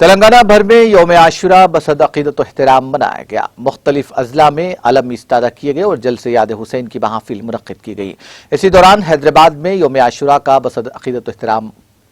تلنگانہ بھر میں یوم عاشورہ بصد عقیدت و احترام منایا گیا۔ مختلف اضلاع میں علم ایستادہ کیے گئے اور جلسے یاد حسین کی محافل منعقد کی گئی۔ اسی دوران حیدرآباد میں یوم عاشورہ کا بصد عقیدت و احترام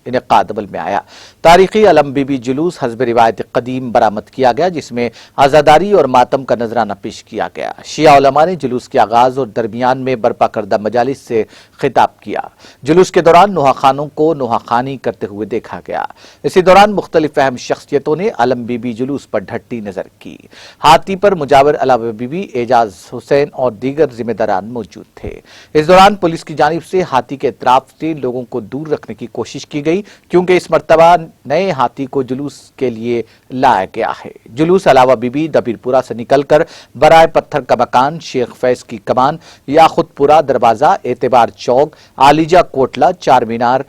انعقاد عمل میں آیا۔ تاریخی علم بی بی جلوس حسب روایت قدیم برآمد کیا گیا، جس میں عزاداری اور ماتم کا نذرانہ پیش کیا گیا۔ شیعہ علماء نے جلوس کے آغاز اور درمیان میں برپا کردہ مجالس سے خطاب کیا۔ جلوس کے دوران نوحہ خانوں کو نوحہ خوانی کرتے ہوئے دیکھا گیا۔ اسی دوران مختلف اہم شخصیتوں نے علم بی بی جلوس پر ڈھٹی نظر کی۔ ہاتھی پر مجاور علم بی بی، اعجاز حسین اور دیگر ذمہ داران موجود تھے۔ اس دوران پولیس کی جانب سے ہاتھی کے اطراف سے لوگوں کو دور رکھنے کی کوشش کی گئی، کیونکہ اس مرتبہ نئے ہاتھی کو جلوس کے لیے لایا گیا ہے۔ جلوس علاوہ بی بی، دبیر پورہ سے نکل کر برائے پتھر کا مکان، شیخ فیض کی کمان، یاقوت پورہ دروازہ، اعتبار چوک، عالیجہ کوٹلہ، چار مینار،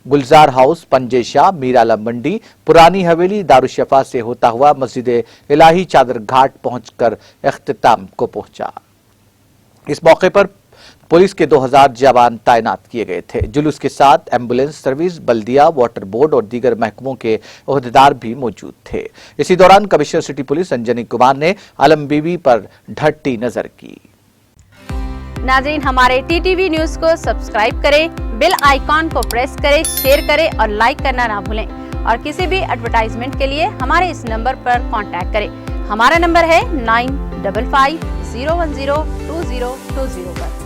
گلزار ہاؤس، پنجے شاہ، میرالم منڈی، پرانی حویلی، دارالشفا سے ہوتا ہوا مسجد الہی چادر گھاٹ پہنچ کر اختتام کو پہنچا۔ اس موقع پر پولیس کے 2000 جوان تعینات کیے گئے تھے۔ جلوس کے ساتھ ایمبولینس سروس، بلدیہ، واٹر بورڈ اور دیگر محکموں کے عہدیدار بھی موجود تھے۔ اسی دوران commissioner city police Anjani Kumar نے علم بی بی پر ڈھٹی نظر کی۔ ناظرین، ہمارے ٹی ٹی وی نیوز کو سبسکرائب کریں، بیل آئیکن کو پریس کریں، شیئر کریں اور لائک کرنا نہ بھولیں، اور کسی بھی ایڈورٹائزمنٹ کے لیے ہمارے اس نمبر پر کانٹیکٹ کریں۔ ہمارا نمبر ہے 9550102020 پر۔